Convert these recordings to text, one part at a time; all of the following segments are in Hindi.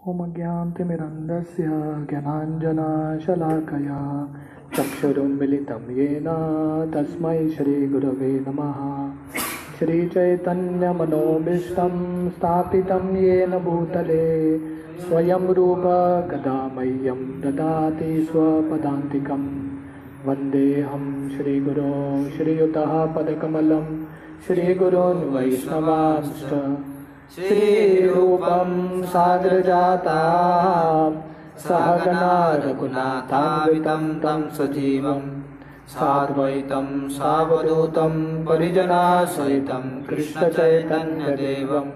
ॐ अज्ञानतिमिरन्धस्य ज्ञानाञ्जनशलाकया चक्षुरुन्मिलितं येन तस्मै श्रीगुरवे नमः। श्रीचैतन्यमनोभीष्टं स्थापितं येन भूतले स्वयं रूप कदा मह्यं ददाति स्वपदान्तिकं। वन्देऽहं श्रीगुरो श्रीयुतः पदकमलं श्रीगुरोन् वैष्णवांश्च श्रीरूपं साग्रजाता सहगना रघुनाथान्वितं तं सजीवं साद्वैतं सावधूतं परिजनसहितं कृष्णचैतन्यदेवं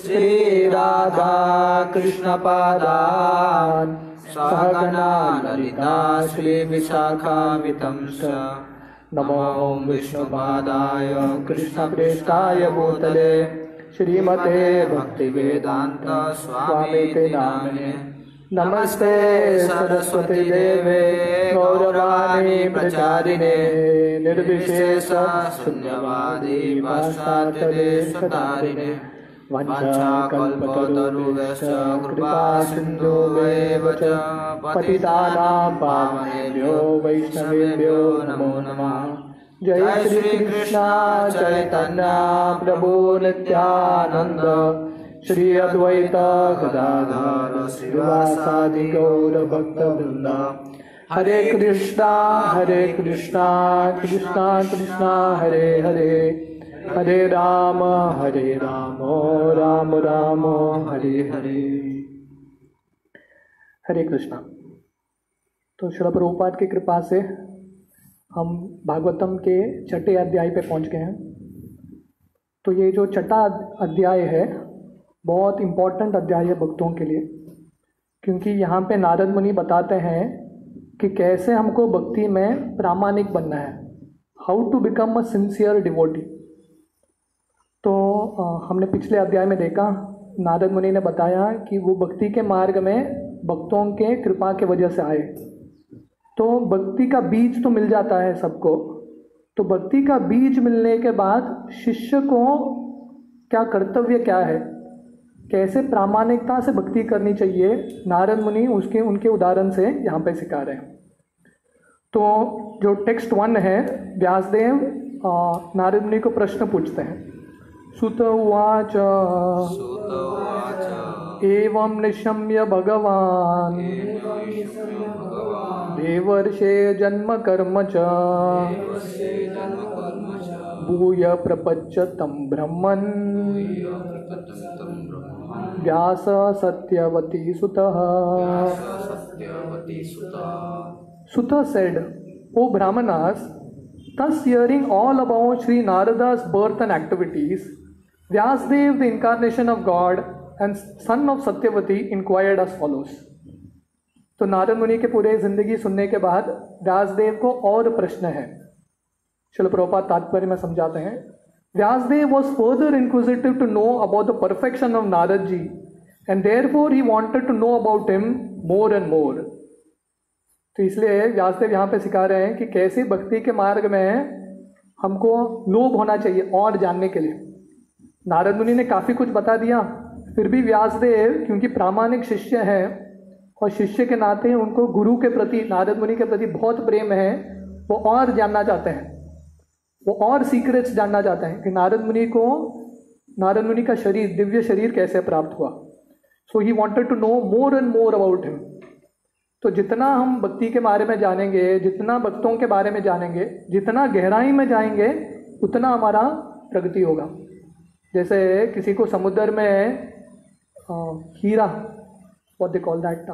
श्रीराधा कृष्णपादान् सहगना ललिता श्रीविशाखान्वितं च। नमो विष्णुपादाय कृष्णप्रेष्ठाय भूतले श्रीमते भक्तिवेदांत स्वामिते नामिने। नमस्ते सरस्वती देवे गौरवाणी प्रचारिणे निर्विशेष शून्यवादी पाश्चात्यदेशतारिणे। वंशाकल्पतरुभ्यश्च कृपा सिन्धुभ्येव च पतितानां पावनेभ्यो वैष्णवेभ्यो नमो नमः। जय श्री कृष्ण चैतन्य प्रभु नित्यानंद श्री अद्वैत गदाधर श्रीवासादि गौर भक्त वृंद। हरे कृष्णा कृष्णा कृष्णा हरे हरे, हरे राम राम राम हरे हरे। हरे कृष्णा। तो श्रील प्रभुपाद की कृपा से हम भागवतम के छठे अध्याय पे पहुंच गए हैं। तो ये जो छठा अध्याय है बहुत इम्पोर्टेंट अध्याय है भक्तों के लिए, क्योंकि यहाँ पे नारद मुनि बताते हैं कि कैसे हमको भक्ति में प्रामाणिक बनना है, how to become a sincere devotee. तो हमने पिछले अध्याय में देखा नारद मुनि ने बताया कि वो भक्ति के मार्ग में भक्तों के कृपा के वजह से आए। तो भक्ति का बीज तो मिल जाता है सबको, तो भक्ति का बीज मिलने के बाद शिष्य को क्या कर्तव्य क्या है, कैसे प्रामाणिकता से भक्ति करनी चाहिए, नारद मुनि उनके उदाहरण से यहाँ पे सिखा रहे हैं। तो जो टेक्स्ट 1 है, व्यासदेव नारद मुनि को प्रश्न पूछते हैं। सुत उवाच एवं निशम्य भगवान देवर्षे जन्म कर्म च भूय प्रपच्च तं ब्रह्मन् व्यास सत्यवती सुतः। Sutta said, O Brahmanas, thus hearing all about Sri Narada's birth and activities, Vyasadeva, the incarnation of God and son of Satyavati, inquired as follows. तो नारद मुनि के पूरे जिंदगी सुनने के बाद व्यासदेव को और प्रश्न है। श्रील प्रभुपाद तात्पर्य में समझाते हैं। Vyasdev was further inquisitive to know about the perfection of Narad ji, and therefore he wanted to know about him more and more. तो इसलिए व्यासदेव यहाँ पे सिखा रहे हैं कि कैसे भक्ति के मार्ग में हमको लोभ होना चाहिए और जानने के लिए। नारद मुनि ने काफ़ी कुछ बता दिया, फिर भी व्यासदेव क्योंकि प्रामाणिक शिष्य हैं और शिष्य के नाते उनको गुरु के प्रति, नारद मुनि के प्रति बहुत प्रेम है, वो और जानना चाहते हैं, वो और सीक्रेट्स जानना चाहते हैं कि नारद मुनि का शरीर, दिव्य शरीर कैसे प्राप्त हुआ। So he wanted to know more and more about him. तो जितना हम भक्ति के बारे में जानेंगे, जितना भक्तों के बारे में जानेंगे, जितना गहराई में जाएंगे, उतना हमारा प्रगति होगा। जैसे किसी को समुद्र में हीरा, what they call that,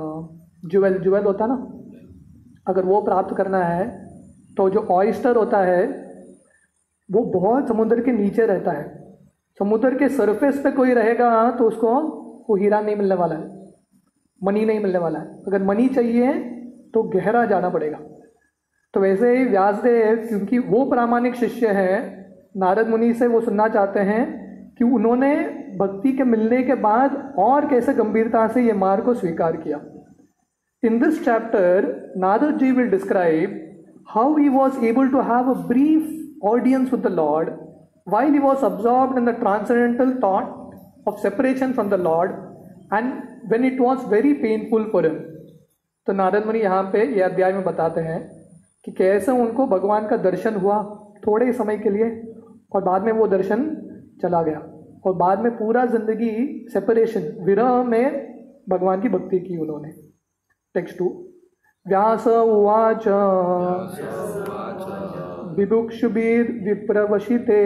jewel होता है ना, अगर वो प्राप्त करना है तो जो ऑयस्टर होता है वो बहुत समुद्र के नीचे रहता है। समुद्र के सरफेस पे कोई रहेगा तो उसको वो हीरा नहीं मिलने वाला है, मनी नहीं मिलने वाला है। अगर मनी चाहिए तो गहरा जाना पड़ेगा। तो वैसे ही व्यासदेव क्योंकि वो प्रामाणिक शिष्य हैं, नारद मुनि से वो सुनना चाहते हैं कि उन्होंने भक्ति के मिलने के बाद और कैसे गंभीरता से ये मार्ग को स्वीकार किया। In this chapter Narad ji will describe how he was able to have a brief audience with the lord while he was absorbed in the transcendental thought of separation from the Lord and when it was very painful for him. तो नारद मुनि यहाँ पे ये अध्याय में बताते हैं कि कैसे उनको भगवान का दर्शन हुआ थोड़े समय के लिए, और बाद में वो दर्शन चला गया, और बाद में पूरा जिंदगी सेपरेशन विरह में भगवान की भक्ति की उन्होंने। टेक्स्ट 2। व्यास उवाच विभुक्षुभिर् विप्रवशिते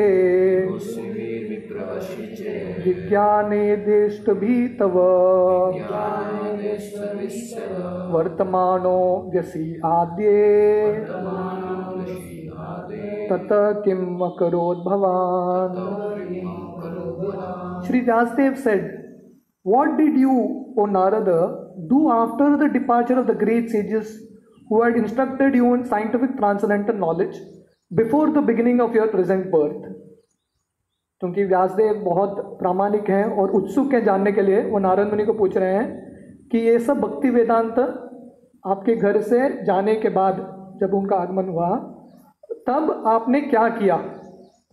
विज्ञानेदिष्टभिः तव वर्तमानो व्यसि आद्ये ततः किम अकरोत् भवान्। Shri Vyasdev said, "What did you, O Narada, do after the departure of the great sages who had instructed you in scientific transcendental knowledge before the beginning of your present birth?" क्योंकि व्यासदेव बहुत प्रामाणिक हैं और उत्सुक हैं जानने के लिए, वो नारद मुनि को पूछ रहे हैं कि ये सब भक्ति वेदांत आपके घर से जाने के बाद जब उनका आगमन हुआ तब आपने क्या किया,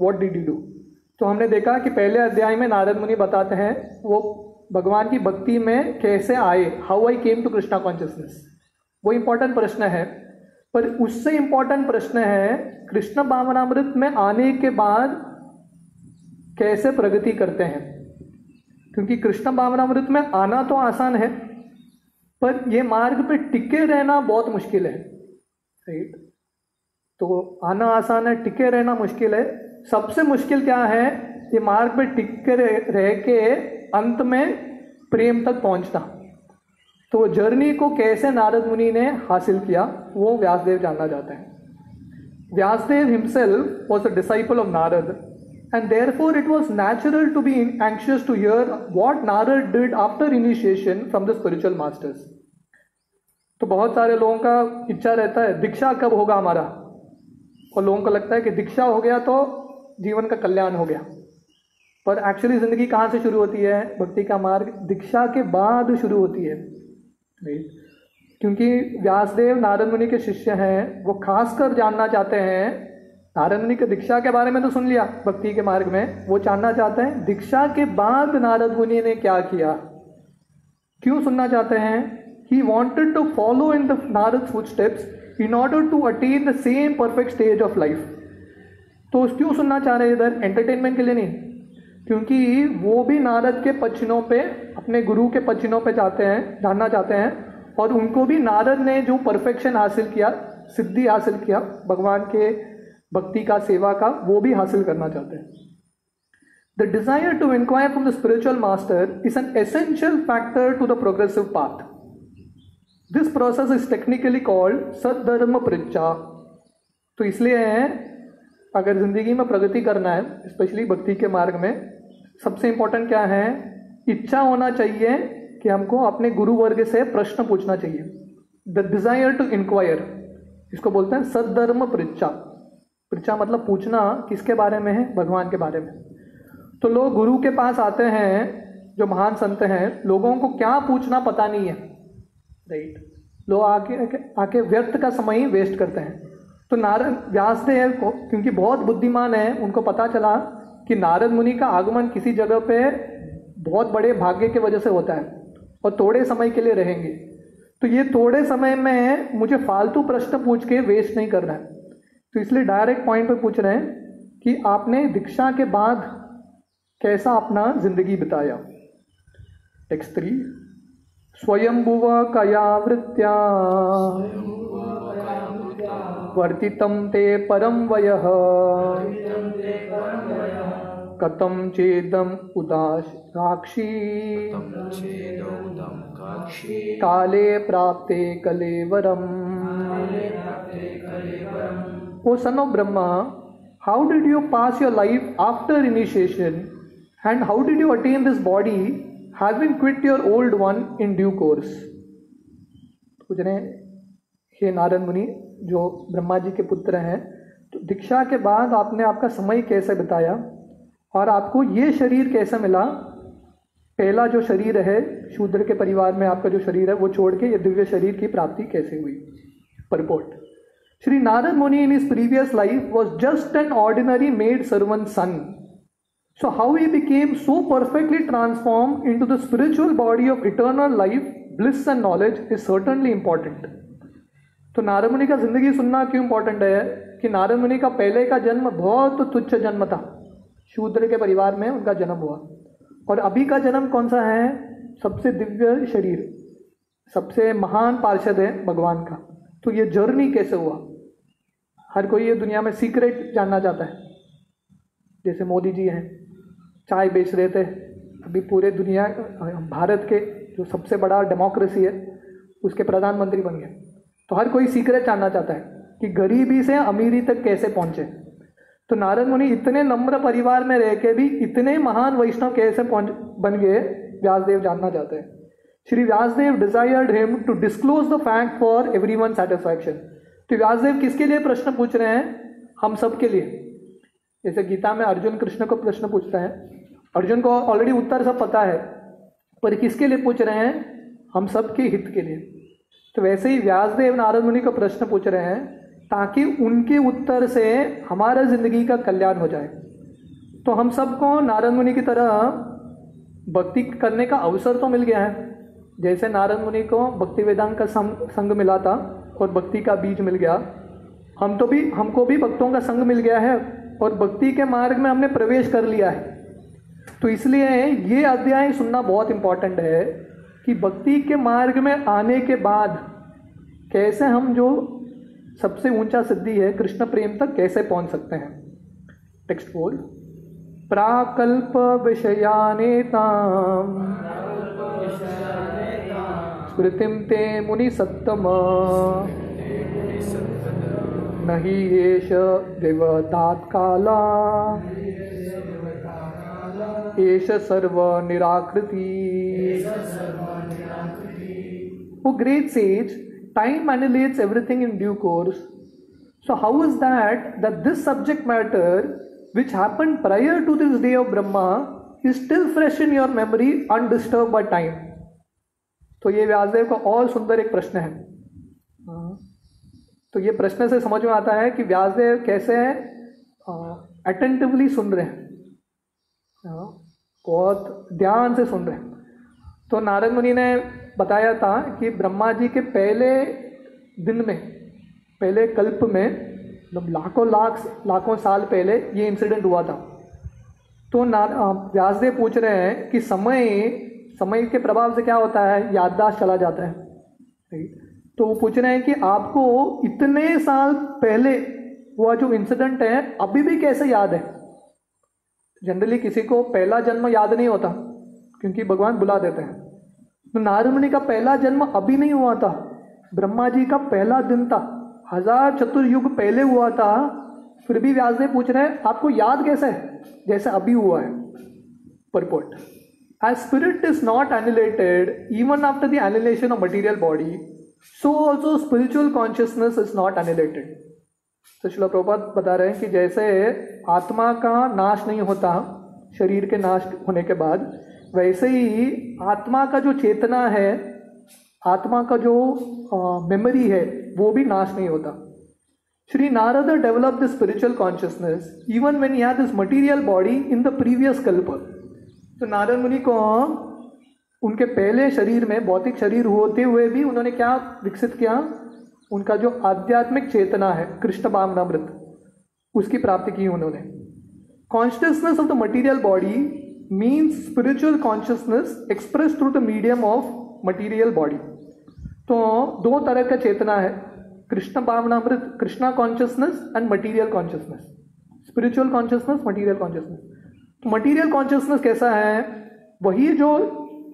व्हाट डिड यू डू। तो हमने देखा कि पहले अध्याय में नारद मुनि बताते हैं वो भगवान की भक्ति में कैसे आए, how I came to Krishna consciousness. वो इंपॉर्टेंट प्रश्न है, पर उससे इंपॉर्टेंट प्रश्न है कृष्ण भावनामृत में आने के बाद कैसे प्रगति करते हैं। क्योंकि कृष्ण भावनामृत में आना तो आसान है, पर ये मार्ग पे टिके रहना बहुत मुश्किल है, राइट। तो आना आसान है, टिके रहना मुश्किल है। सबसे मुश्किल क्या है, ये मार्ग पे टिके रह के अंत में प्रेम तक पहुंचना। तो जर्नी को कैसे नारद मुनि ने हासिल किया वो व्यासदेव जानना चाहते हैं। Vyasadev himself was a disciple of Narad and therefore it was natural to be anxious to hear what Narad did after initiation from the spiritual masters. तो बहुत सारे लोगों का इच्छा रहता है दीक्षा कब होगा हमारा, और लोगों को लगता है कि दीक्षा हो गया तो जीवन का कल्याण हो गया, पर एक्चुअली जिंदगी कहाँ से शुरू होती है, भक्ति का मार्ग दीक्षा के बाद शुरू होती है। क्योंकि व्यासदेव नारद मुनि के शिष्य हैं, वो खासकर जानना चाहते हैं, नारद मुनि के दीक्षा के बारे में तो सुन लिया भक्ति के मार्ग में, वो जानना चाहते हैं दीक्षा के बाद नारद मुनि ने क्या किया। क्यों सुनना चाहते हैं? He wanted to follow in the Narad's footsteps in order to attain the same perfect stage of life. तो क्यों सुनना चाह रहे हैं इधर? एंटरटेनमेंट के लिए नहीं, क्योंकि वो भी नारद के पचनों पे, अपने गुरु के पचनों पे जाते हैं, जानना चाहते हैं, और उनको भी नारद ने जो परफेक्शन हासिल किया, सिद्धि हासिल किया भगवान के भक्ति का, सेवा का, वो भी हासिल करना चाहते हैं। The desire to inquire from the spiritual master is an essential factor to the progressive path. This process is technically called सद्धर्म पृच्छा। तो इसलिए अगर जिंदगी में प्रगति करना है, स्पेशली भक्ति के मार्ग में, सबसे इंपॉर्टेंट क्या है, इच्छा होना चाहिए कि हमको अपने गुरु वर्ग से प्रश्न पूछना चाहिए। द डिजायर टू इंक्वायर, इसको बोलते हैं सद्धर्म पृच्छा। पृच्छा मतलब पूछना, किसके बारे में है? भगवान के बारे में। तो लोग गुरु के पास आते हैं, जो महान संत हैं, लोगों को क्या पूछना पता नहीं है, राइट। लोग आके व्यर्थ का समय ही वेस्ट करते हैं। तो नारद व्यासदेव को, क्योंकि बहुत बुद्धिमान है, उनको पता चला कि नारद मुनि का आगमन किसी जगह पे बहुत बड़े भाग्य की वजह से होता है और थोड़े समय के लिए रहेंगे। तो ये थोड़े समय में मुझे फालतू प्रश्न पूछ के वेस्ट नहीं करना है, तो इसलिए डायरेक्ट पॉइंट पे पूछ रहे हैं कि आपने दीक्षा के बाद कैसा अपना जिंदगी बिताया। टेक्स्ट 3। स्वयंभुव कया वृत्त्या वर्तितं ते परम वयः कथं चेदम उदासाक्षी काले प्राप्ते कलेवरम। O son of Brahma, how did you pass your life after initiation, and how did you attain this body having quit your old one in due course? कुछ ने, हे नारद मुनि जो ब्रह्मा जी के पुत्र हैं, तो दीक्षा के बाद आपने आपका समय कैसे बिताया और आपको ये शरीर कैसे मिला? पहला जो शरीर है, शूद्र के परिवार में आपका जो शरीर है वो छोड़ के ये दिव्य शरीर की प्राप्ति कैसे हुई? Purport. Shri Narad Muni in his previous life was just an ordinary maid servant son. So how he became so perfectly transformed into the spiritual body of eternal life, bliss and knowledge is certainly important. तो नारद मुनि का जिंदगी सुनना क्यों इंपॉर्टेंट है कि नारद मुनि का पहले का जन्म बहुत तुच्छ जन्म था, शूद्र के परिवार में उनका जन्म हुआ, और अभी का जन्म कौन सा है? सबसे दिव्य शरीर, सबसे महान पार्षद है भगवान का। तो ये जर्नी कैसे हुआ? हर कोई ये दुनिया में सीक्रेट जानना चाहता है। जैसे मोदी जी हैं, चाय बेच रहे थे, अभी पूरे दुनिया भारत के जो सबसे बड़ा डेमोक्रेसी है उसके प्रधानमंत्री बन गए। तो हर कोई सीक्रेट जानना चाहता है कि गरीबी से अमीरी तक कैसे पहुंचे। तो नारद मुनि इतने नम्र परिवार में रह के भी इतने महान वैष्णव कैसे बन गए, व्यासदेव जानना चाहते हैं। Shri Vyasadev desired him to disclose the fact for everyone satisfaction. तो व्यासदेव किसके लिए प्रश्न पूछ रहे हैं? हम सब के लिए। जैसे गीता में अर्जुन कृष्ण को प्रश्न पूछ रहे हैं, अर्जुन को ऑलरेडी उत्तर सब पता है, पर किसके लिए पूछ रहे हैं? हम सब के हित के लिए। तो वैसे ही व्यासदेव नारद मुनि को प्रश्न पूछ रहे हैं ताकि उनके उत्तर से हमारा जिंदगी का कल्याण हो जाए। तो हम सबको नारद मुनि की तरह भक्ति करने का अवसर तो मिल गया है। जैसे नारद मुनि को भक्ति वेदांत का संग मिला था और भक्ति का बीज मिल गया, हमको भी भक्तों का संग मिल गया है और भक्ति के मार्ग में हमने प्रवेश कर लिया है। तो इसलिए ये अध्याय सुनना बहुत इंपॉर्टेंट है कि भक्ति के मार्ग में आने के बाद कैसे हम जो सबसे ऊंचा सिद्धि है कृष्ण प्रेम तक कैसे पहुंच सकते हैं। टेक्स्ट बोल, प्राकल्प विषयानेताम स्मृतिम ते मुनि सत्तम नहि एष देवदात काला एष सर्व निराकृति। O great sage, time annihilates everything in due course. So how is that this subject matter which happened prior to this day of Brahma is still fresh in your memory undisturbed by time? तो ये व्यासदेव का और सुंदर एक प्रश्न है। तो ये प्रश्न से समझ में आता है कि व्यासदेव कैसे अटेंटिवली सुन रहे हैं, बहुत ध्यान से सुन रहे हैं। तो नारद मुनि ने बताया था कि ब्रह्मा जी के पहले दिन में, पहले कल्प में, मतलब लाखों साल पहले ये इंसिडेंट हुआ था। तो व्यासदेव पूछ रहे हैं कि समय के प्रभाव से क्या होता है? याददाश्त चला जाता है। तो वो पूछ रहे हैं कि आपको इतने साल पहले हुआ जो इंसिडेंट है अभी भी कैसे याद है? जनरली किसी को पहला जन्म याद नहीं होता क्योंकि भगवान बुला देते हैं। तो नारद मुनि का पहला जन्म अभी नहीं हुआ था, ब्रह्मा जी का पहला दिन था, 1000 चतुर्युग पहले हुआ था। फिर भी व्यासदेव पूछ रहे हैं आपको याद कैसे है जैसे अभी हुआ है। Purport, as spirit is not annihilated even after the annihilation of material body, so also spiritual consciousness is not annihilated. तो श्रील प्रभुपाद बता रहे हैं कि जैसे आत्मा का नाश नहीं होता शरीर के नाश होने के बाद, वैसे ही आत्मा का जो चेतना है, आत्मा का जो मेमोरी है, वो भी नाश नहीं होता। Shri Narad develop the spiritual consciousness even when he had this material body in the previous कल्प। तो नारद मुनि को उनके पहले शरीर में, भौतिक शरीर होते हुए भी उन्होंने क्या विकसित किया? उनका जो आध्यात्मिक चेतना है, कृष्ण भावनामृत, उसकी प्राप्ति की उन्होंने। Consciousness of the material body means spiritual consciousness express through the medium of material body. तो दो तरह का चेतना है, कृष्ण भावनामृत, Krishna consciousness and material consciousness, spiritual consciousness, material consciousness. तो मटेरियल कॉन्शियसनेस कैसा है? वही जो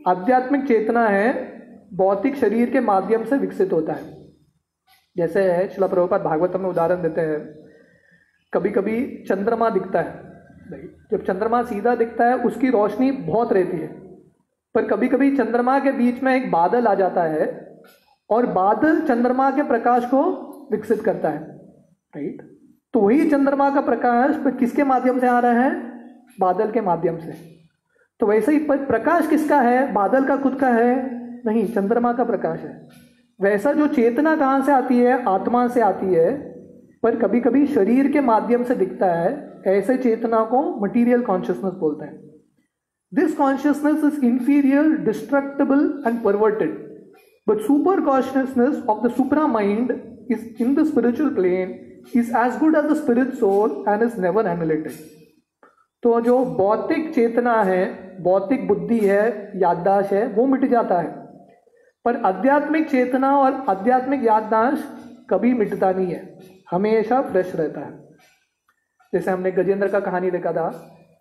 आध्यात्मिक चेतना है भौतिक शरीर के माध्यम से विकसित होता है। जैसे श्रील प्रभुपाद भागवतम में उदाहरण देते हैं, कभी कभी चंद्रमा दिखता है, जब चंद्रमा सीधा दिखता है उसकी रोशनी बहुत रहती है, पर कभी कभी चंद्रमा के बीच में एक बादल आ जाता है और बादल चंद्रमा के प्रकाश को विकसित करता है, राइट। तो वही चंद्रमा का प्रकाश किसके माध्यम से आ रहा है? बादल के माध्यम से। तो वैसे ही प्रकाश किसका है? बादल का खुद का है? नहीं, चंद्रमा का प्रकाश है। वैसा जो चेतना कहाँ से आती है? आत्मा से आती है। पर कभी कभी शरीर के माध्यम से दिखता है, ऐसे चेतना को मटीरियल कॉन्शियसनेस बोलते हैं। This consciousness is inferior, destructible and perverted, but super consciousness of the supra mind is in the spiritual plane is as good as the spirit soul and is never emulated. तो जो भौतिक चेतना है, भौतिक बुद्धि है, याददाश्त है, वो मिट जाता है, पर आध्यात्मिक चेतना और आध्यात्मिक याददाश्त कभी मिटता नहीं है, हमेशा फ्रेश रहता है। जैसे हमने गजेंद्र का कहानी देखा था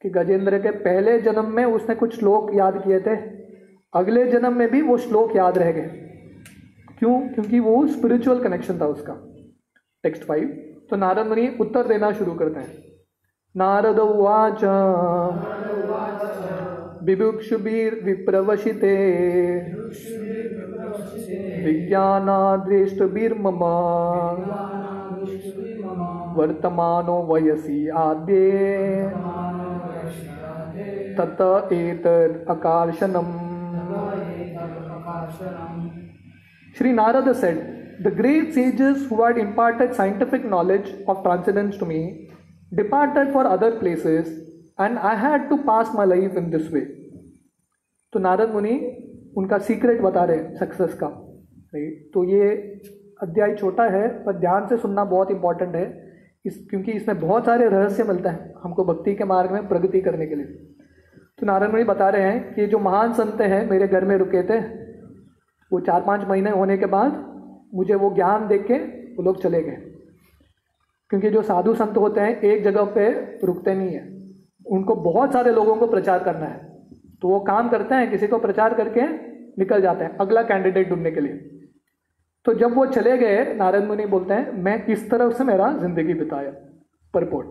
कि गजेंद्र के पहले जन्म में उसने कुछ श्लोक याद किए थे, अगले जन्म में भी वो श्लोक याद रह गए। क्यों? क्योंकि वो स्पिरिचुअल कनेक्शन था उसका। टेक्स्ट 5। तो नारद मुनि उत्तर देना शुरू करते हैं। नारद उवाच बिभुक्षुभिर् विप्रवशिते विज्ञानादृष्टभिर्मम वर्तमानो वयसि आद्ये तत एतद् आकर्षणम्। Sri Narada said, "The great sages who had imparted scientific knowledge of transcendence to me departed for other places and I had to pass my life in this way." तो नारद मुनि उनका सीक्रेट बता रहे हैं सक्सेस का। तो ये अध्याय छोटा है पर ध्यान से सुनना बहुत इंपॉर्टेंट है, क्योंकि इसमें बहुत सारे रहस्य मिलते हैं हमको भक्ति के मार्ग में प्रगति करने के लिए। तो नारद मुनि बता रहे हैं कि जो महान संत हैं मेरे घर में रुके थे, वो 4-5 महीने होने के बाद मुझे वो ज्ञान देख के वो लोग चले गए। क्योंकि जो साधु संत होते हैं एक जगह पे रुकते नहीं है, उनको बहुत सारे लोगों को प्रचार करना है, तो वो काम करते हैं, किसी को प्रचार करके निकल जाते हैं अगला कैंडिडेट ढूंढने के लिए। तो जब वो चले गए, नारद मुनि बोलते हैं मैं इस तरफ से मेरा जिंदगी बिताया। Purport.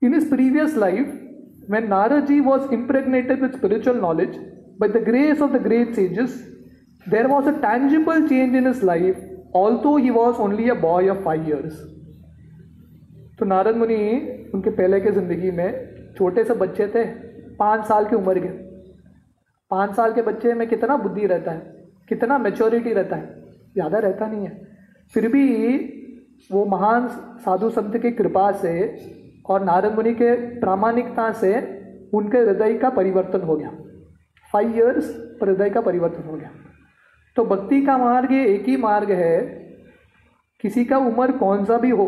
In his previous life when Narad ji was impregnated with spiritual knowledge by the grace of the great sages, there was a tangible change in his life, although he was only a boy of 5 years. तो नारद मुनि उनके पहले के जिंदगी में छोटे से बच्चे थे, 5 साल की उम्र के। 5 साल के बच्चे में कितना बुद्धि रहता है, कितना मैच्योरिटी रहता है, ज़्यादा रहता नहीं है। फिर भी वो महान साधु संत की कृपा से और नारद मुनि के प्रामाणिकता से उनके हृदय का परिवर्तन हो गया। 5 years पर हृदय का परिवर्तन हो गया। तो भक्ति का मार्ग ये एक ही मार्ग है, किसी का उम्र कौन सा भी हो,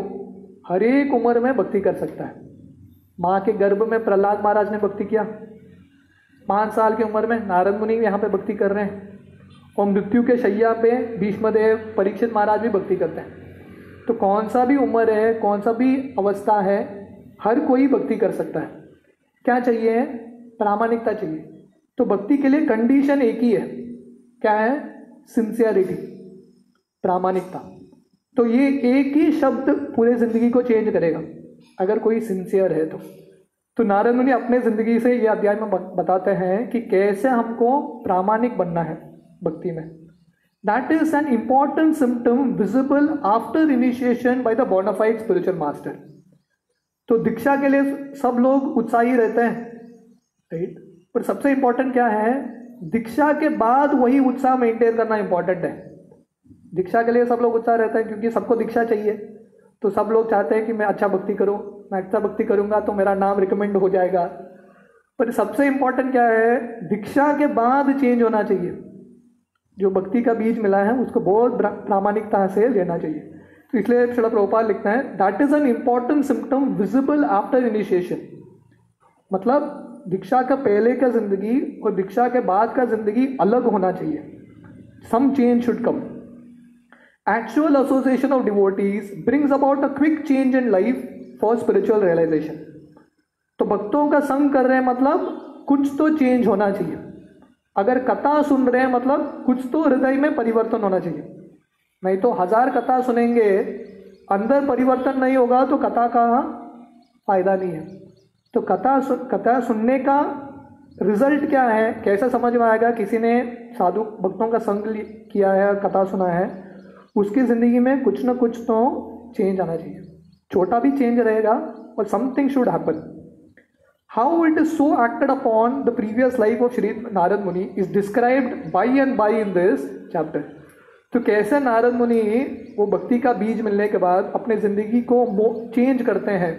हर एक उम्र में भक्ति कर सकता है। माँ के गर्भ में प्रहलाद महाराज ने भक्ति किया, 5 साल की उम्र में नारद मुनि यहाँ पे भक्ति कर रहे हैं, और मृत्यु के शैया पे भीष्मदेव, परीक्षित महाराज भी भक्ति करते हैं। तो कौन सा भी उम्र है, कौन सा भी अवस्था है, हर कोई भक्ति कर सकता है। क्या चाहिए? प्रामाणिकता चाहिए। तो भक्ति के लिए कंडीशन एक ही है, क्या है? सिंसियरिटी, प्रामाणिकता। तो ये एक ही शब्द पूरे जिंदगी को चेंज करेगा अगर कोई सिंसियर है तो नारद मुनि अपने जिंदगी से ये अध्याय में बताते हैं कि कैसे हमको प्रामाणिक बनना है भक्ति में। That is an important symptom visible after initiation by the bona fide spiritual master. तो दीक्षा के लिए सब लोग उत्साही रहते हैं, राइट, पर सबसे इंपॉर्टेंट क्या है? दीक्षा के बाद वही उत्साह मेंटेन करना इंपॉर्टेंट है। दीक्षा के लिए सब लोग उत्साह रहते हैं क्योंकि सबको दीक्षा चाहिए, तो सब लोग चाहते हैं कि मैं अच्छा भक्ति करूं, मैं अच्छा भक्ति करूंगा तो मेरा नाम रिकमेंड हो जाएगा। पर सबसे इंपॉर्टेंट क्या है? दीक्षा के बाद चेंज होना चाहिए। जो भक्ति का बीज मिला है उसको बहुत प्रामाणिकता से लेना चाहिए। तो इसलिए श्रील प्रभुपाद लिखते हैं that is an important symptom visible after initiation. मतलब दीक्षा का पहले का जिंदगी और दीक्षा के बाद का जिंदगी अलग होना चाहिए। Some change should come. Actual association of devotees brings about a quick change in life for spiritual realisation. तो भक्तों का संग कर रहे हैं मतलब कुछ तो चेंज होना चाहिए। अगर कथा सुन रहे हैं मतलब कुछ तो हृदय में परिवर्तन होना चाहिए। नहीं तो 1000 कथा सुनेंगे, अंदर परिवर्तन नहीं होगा तो कथा का फायदा नहीं है। तो कथा सुनने का रिजल्ट क्या है, कैसे समझ में आएगा? किसी ने साधु भक्तों का संग किया है और कथा सुना है, उसकी ज़िंदगी में कुछ ना कुछ तो चेंज आना चाहिए। छोटा भी चेंज रहेगा और something should happen. How it is so acted upon the previous life of Shri Narada Muni is described by and by in this chapter. तो कैसे नारद मुनि वो भक्ति का बीज मिलने के बाद अपने जिंदगी को चेंज करते हैं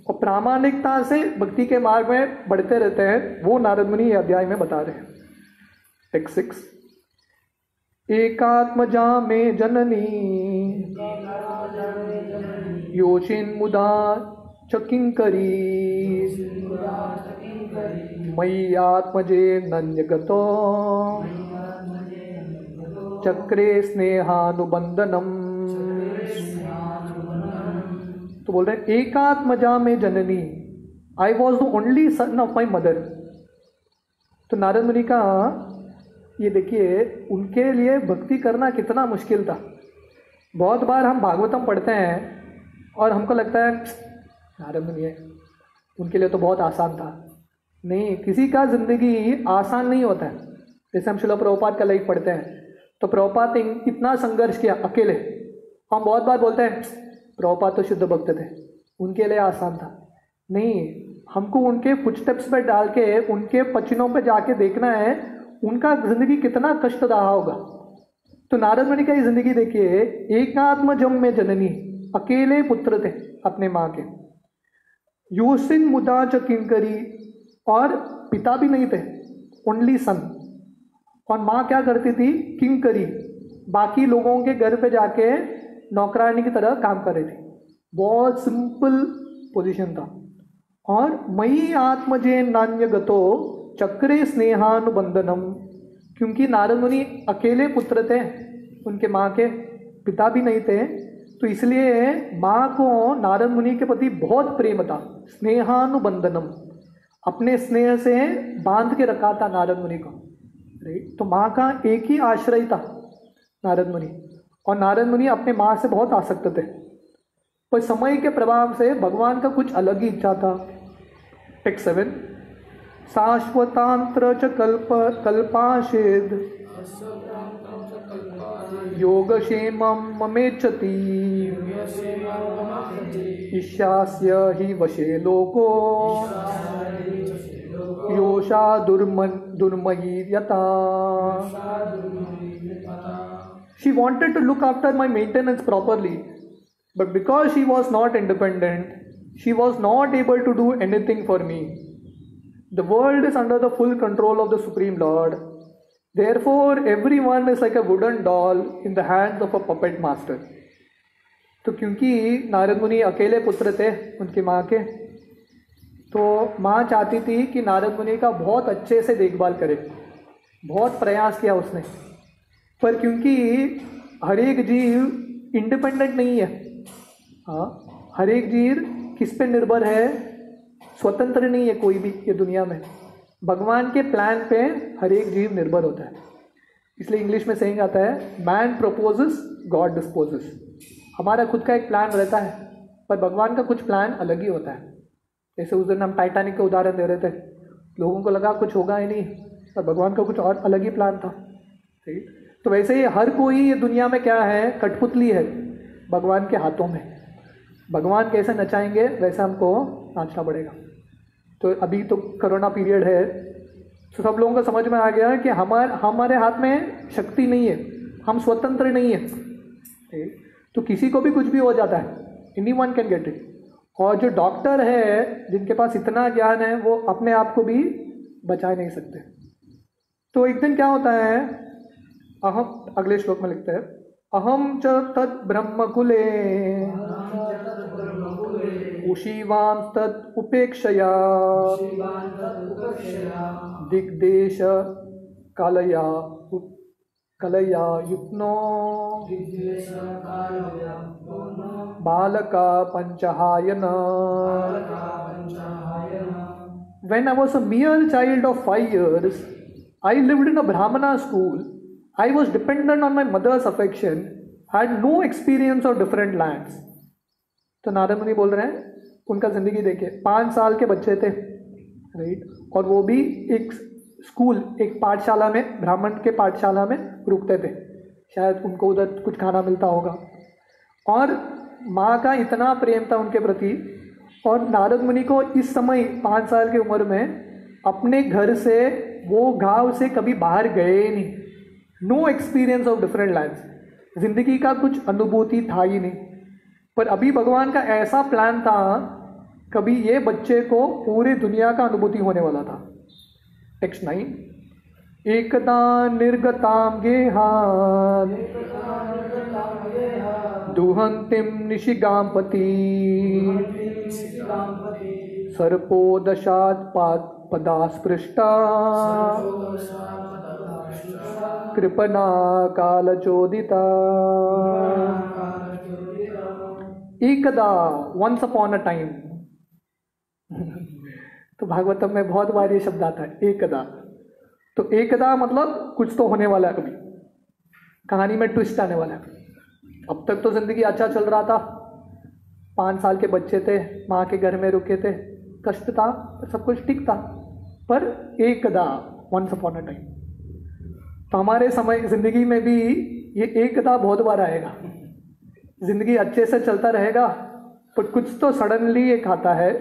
और प्रामाणिकता से भक्ति के मार्ग में बढ़ते रहते हैं, वो नारद मुनि ये अध्याय में बता रहे हैं। टेक्स्ट 6, एकात्मजा में जननी योचिन मुदा चकिंकरी मयि आत्मजे नन्यगतो चक्रे स्नेहानुबंधनम। तो बोल रहे हैं एकात्मजा में जननी, I was the only son of my mother. तो नारद मुनि का ये देखिए उनके लिए भक्ति करना कितना मुश्किल था। बहुत बार हम भागवतम पढ़ते हैं और हमको लगता है नारद मुनि है, उनके लिए तो बहुत आसान था। नहीं, किसी का जिंदगी आसान नहीं होता है। जैसे हम शिला प्रभुपाद का लाइफ पढ़ते हैं तो प्रभुपाद ने इतना संघर्ष किया अकेले। हम बहुत बार बोलते हैं प्रभुपाद तो शुद्ध भक्त थे, उनके लिए आसान था। नहीं, हमको उनके फुटस्टेप्स पे डाल के उनके पचनों पे जाके देखना है उनका जिंदगी कितना कष्ट रहा होगा। तो नारद मुनि का ये जिंदगी देखिए, एकात्मजम में जननी, अकेले पुत्र थे अपने माँ के। योसिन मुदा च किंकरी, और पिता भी नहीं थे, ओनली सन। और माँ क्या करती थी? किंकरी, बाकी लोगों के घर पे जाके नौकरानी की तरह काम कर रही थी। बहुत सिंपल पोजीशन था। और मयि आत्मजे नान्यगतो चक्रे स्नेहानुबंधनम, क्योंकि नारद मुनि अकेले पुत्र थे, उनके माँ के पिता भी नहीं थे, तो इसलिए माँ को नारद मुनि के प्रति बहुत प्रेम था। स्नेहानुबंधनम, अपने स्नेह से बांध के रखा था नारद मुनि को। तो माँ का एक ही आश्रय था नारद मुनि, और नारद मुनि अपने माँ से बहुत आसक्त थे। पर समय के प्रभाव से भगवान का कुछ अलग ही इच्छा था। टेक्स्ट 7, शाश्वतांत्र च कल्पाशेद योगक्षेमं ममेच्छति ईशास्य हि वशे लोको योषा दुर्मयीयता। She wanted to look after my maintenance properly, but because she was not independent, she was not able to do anything for me. The world is under the full control of the Supreme Lord. Therefore, everyone is like a wooden doll in the hands of a puppet master. तो क्योंकि नारद मुनि अकेले पुत्र थे उनकी माँ के, तो माँ चाहती थी कि नारद मुनि का बहुत अच्छे से देखभाल करे। बहुत प्रयास किया उसने, पर क्योंकि हर एक जीव इंडिपेंडेंट नहीं है। हाँ, हर एक जीव किस पे निर्भर है? स्वतंत्र नहीं है कोई भी ये दुनिया में। भगवान के प्लान पे हर एक जीव निर्भर होता है। इसलिए इंग्लिश में सेइंग आता है, मैन प्रोपोजेस गॉड डिस्पोजेस। हमारा खुद का एक प्लान रहता है, पर भगवान का कुछ प्लान अलग ही होता है। जैसे उस दिन हम टाइटैनिक का उदाहरण दे रहे थे, लोगों को लगा कुछ होगा ही नहीं, पर भगवान का कुछ और अलग ही प्लान था। ठीक, तो वैसे ही हर कोई ये दुनिया में क्या है? कठपुतली है भगवान के हाथों में। भगवान कैसे नचाएंगे वैसे हमको नाचना पड़ेगा। तो अभी तो कोरोना पीरियड है, तो सब लोगों को समझ में आ गया कि हमारे हाथ में शक्ति नहीं है, हम स्वतंत्र नहीं है। ठीक, तो किसी को भी कुछ भी हो जाता है, एनीवन कैन गेट इट। और जो डॉक्टर है जिनके पास इतना ज्ञान है, वो अपने आप को भी बचा नहीं सकते। तो एक दिन क्या होता है, अहम, अगले श्लोक में लिखते हैं, अहम च तत् ब्रह्मकुले उशीवां तत् उपेक्षया दिग्देश कलया युक्नो बालका पंचहायन। When I was a mere child of 5 years, I lived in a Brahmana school. I was dependent on my mother's affection, had no experience of different lands. तो नारद मुनि बोल रहे हैं, उनका जिंदगी देखिए, 5 साल के बच्चे थे, राइट, और वो भी एक स्कूल, एक पाठशाला में, ब्राह्मण के पाठशाला में रुकते थे। शायद उनको उधर कुछ खाना मिलता होगा, और माँ का इतना प्रेम था उनके प्रति। और नारद मुनि को इस समय 5 साल की उम्र में अपने घर से, वो गांव से कभी बाहर गए नहीं। No experience of different lands. जिंदगी का कुछ अनुभूति था ही नहीं। पर अभी भगवान का ऐसा प्लान था, कभी ये बच्चे को पूरी दुनिया का अनुभूति होने वाला था। टेक्स्ट 9, एकदा निर्गताम गेहान दुहंतिम निशिगामपति सर्पो दशात पदा स्पृष्टा कृपणा कालचोदिता। एकदा, वंस अपॉन अ टाइम। तो भागवतम में बहुत बार ये शब्द आता है, एकदा। तो एकदा मतलब कुछ तो होने वाला है, कभी कहानी में ट्विस्ट आने वाला है। अब तक तो जिंदगी अच्छा चल रहा था, 5 साल के बच्चे थे, माँ के घर में रुके थे, कष्ट था, सब कुछ ठीक था। पर एकदा, वंस अपॉन अ टाइम। तो हमारे समय जिंदगी में भी ये एकदा बहुत बार आएगा। जिंदगी अच्छे से चलता रहेगा, पर कुछ तो सडनली एक आता है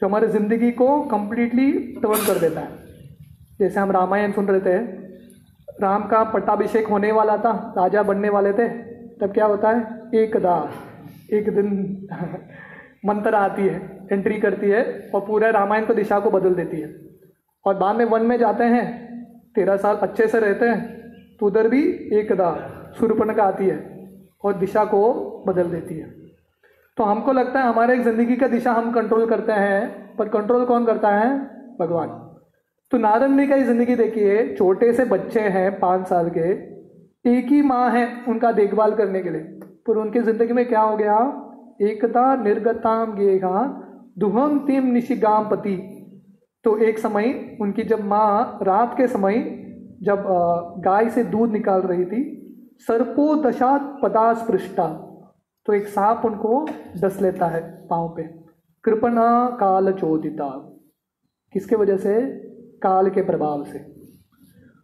जो हमारी जिंदगी को कंप्लीटली टर्न कर देता है। जैसे हम रामायण सुन रहे थे, राम का पट्टाभिषेक होने वाला था, राजा बनने वाले थे, तब क्या होता है, एकदा, एक दिन मंत्र आती है, एंट्री करती है और पूरा रामायण को दिशा को बदल देती है। और बाद में वन में जाते हैं, 13 साल अच्छे से रहते हैं, तो उधर भी एकदा शूर्पणखा आती है और दिशा को बदल देती है। तो हमको लगता है हमारे एक ज़िंदगी का दिशा हम कंट्रोल करते हैं, पर कंट्रोल कौन करता है, भगवान। तो नारद मुनि का ये ज़िंदगी देखिए, छोटे से बच्चे हैं 5 साल के, एक ही माँ है उनका देखभाल करने के लिए, पर उनकी ज़िंदगी में क्या हो गया, एकदा निर्गताम गेहा दुहम तिम निशिगाम पति। तो एक समय उनकी जब माँ रात के समय जब गाय से दूध निकाल रही थी, सर्पो दशात पदा स्पृष्टा, तो एक सांप उनको डस लेता है पाँव पे। कृपणा काल चोदिता, किसके वजह से, काल के प्रभाव से।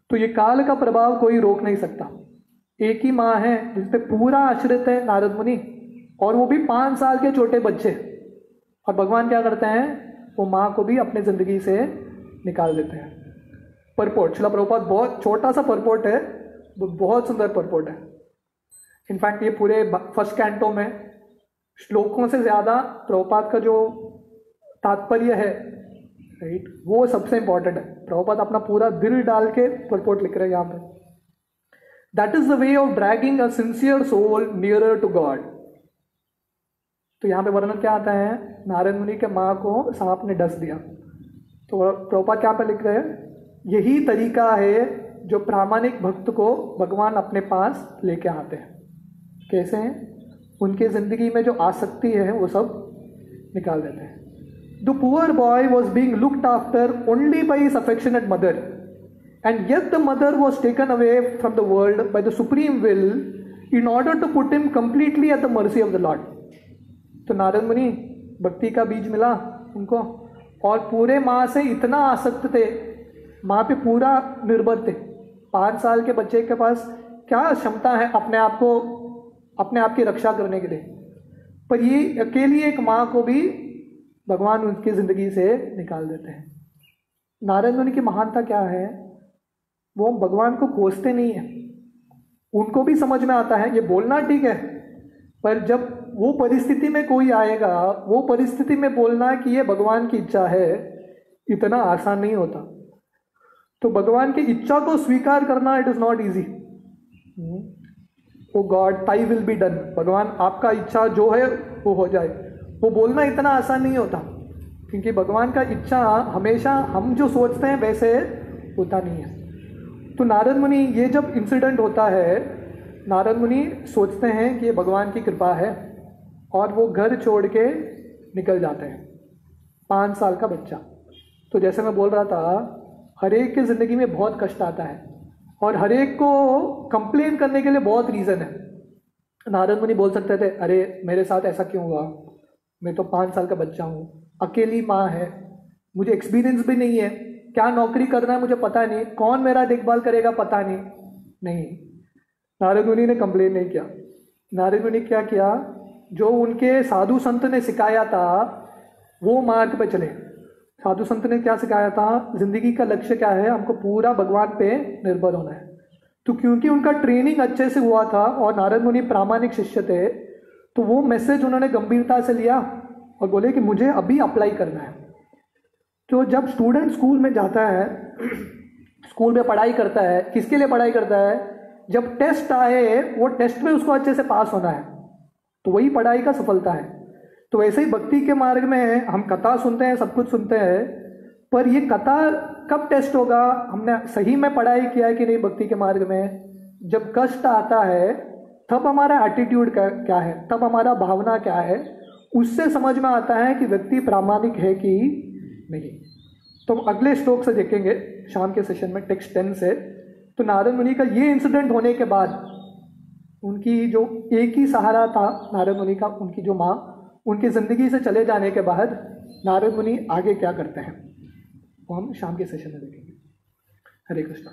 तो ये काल का प्रभाव कोई रोक नहीं सकता। एक ही माँ है जिस पे पूरा आश्रित है नारद मुनि, और वो भी 5 साल के छोटे बच्चे। और भगवान क्या करते हैं, वो माँ को भी अपने जिंदगी से निकाल देते हैं। परपोर्ट, श्रील प्रभुपाद बहुत छोटा सा परपोर्ट है, बहुत सुंदर परपोर्ट है। इनफैक्ट ये पूरे फर्स्ट कैंटो में श्लोकों से ज़्यादा प्रभुपाद का जो तात्पर्य है, राइट, वो सबसे इंपॉर्टेंट है। प्रभुपाद अपना पूरा दिल डाल के परपोर्ट लिख रहे हैं यहाँ पे। That is the way of dragging a sincere soul nearer to God. तो यहाँ पे वर्णन क्या आता है, नारद मुनि के माँ को सांप ने डस दिया। तो प्रभुपाद क्या पे लिख रहे हैं, यही तरीका है जो प्रामाणिक भक्त को भगवान अपने पास लेके आते हैं। कैसे हैं, उनके जिंदगी में जो आसक्ति है वो सब निकाल देते हैं। The poor boy was being looked after only by his affectionate mother, and yet the mother was taken away from the world by the supreme will in order to put him completely at the mercy of the Lord. तो नारद मुनि भक्ति का बीज मिला उनको, और पूरे माँ से इतना आसक्त थे, माँ पे पूरा निर्भर थे। 5 साल के बच्चे के पास क्या क्षमता है अपने आप की रक्षा करने के लिए, पर ये अकेली एक माँ को भी भगवान उनकी जिंदगी से निकाल देते हैं। नारद मुनि की महानता क्या है, वो भगवान को कोसते नहीं है। उनको भी समझ में आता है ये बोलना ठीक है, पर जब वो परिस्थिति में कोई आएगा, वो परिस्थिति में बोलना कि ये भगवान की इच्छा है, इतना आसान नहीं होता। तो भगवान की इच्छा को स्वीकार करना, it is not easy. O God thy will be done, भगवान आपका इच्छा जो है वो हो जाए, वो बोलना इतना आसान नहीं होता, क्योंकि भगवान का इच्छा हमेशा हम जो सोचते हैं वैसे होता नहीं है। तो नारद मुनि, ये जब इंसिडेंट होता है, नारद मुनि सोचते हैं कि ये भगवान की कृपा है, और वो घर छोड़ के निकल जाते हैं। 5 साल का बच्चा। तो जैसे मैं बोल रहा था, हर एक की ज़िंदगी में बहुत कष्ट आता है, और हर एक को कंप्लेन करने के लिए बहुत रीज़न है। नारद मुनि बोल सकते थे, अरे मेरे साथ ऐसा क्यों हुआ, मैं तो 5 साल का बच्चा हूँ, अकेली माँ है, मुझे एक्सपीरियंस भी नहीं है, क्या नौकरी करना है मुझे पता नहीं, कौन मेरा देखभाल करेगा पता नहीं। नारद मुनि ने कंप्लेन नहीं किया। नारद मुनि क्या किया, जो उनके साधु संत ने सिखाया था वो मार्ग पे चले। साधु संत ने क्या सिखाया था, जिंदगी का लक्ष्य क्या है, हमको पूरा भगवान पे निर्भर होना है। तो क्योंकि उनका ट्रेनिंग अच्छे से हुआ था और नारद मुनि प्रामाणिक शिष्य थे, तो वो मैसेज उन्होंने गंभीरता से लिया और बोले कि मुझे अभी अप्लाई करना है। तो जब स्टूडेंट स्कूल में जाता है, स्कूल में पढ़ाई करता है, किसके लिए पढ़ाई करता है? जब टेस्ट आए, वो टेस्ट में उसको अच्छे से पास होना है, तो वही पढ़ाई का सफलता है। तो वैसे ही भक्ति के मार्ग में हम कथा सुनते हैं, सब कुछ सुनते हैं, पर ये कथा कब टेस्ट होगा? हमने सही में पढ़ाई किया है कि नहीं भक्ति के मार्ग में? जब कष्ट आता है तब हमारा एटीट्यूड क्या है, तब हमारा भावना क्या है, उससे समझ में आता है कि व्यक्ति प्रामाणिक है कि नहीं। तो हम अगले श्लोक से देखेंगे शाम के सेशन में, टेक्स्ट 10 से। तो नारद मुनि का ये इंसिडेंट होने के बाद, उनकी जो एक ही सहारा था नारद मुनि का, उनकी जो माँ, उनकी जिंदगी से चले जाने के बाद नारद मुनि आगे क्या करते हैं वो हम शाम के सेशन में देखेंगे। हरे कृष्ण।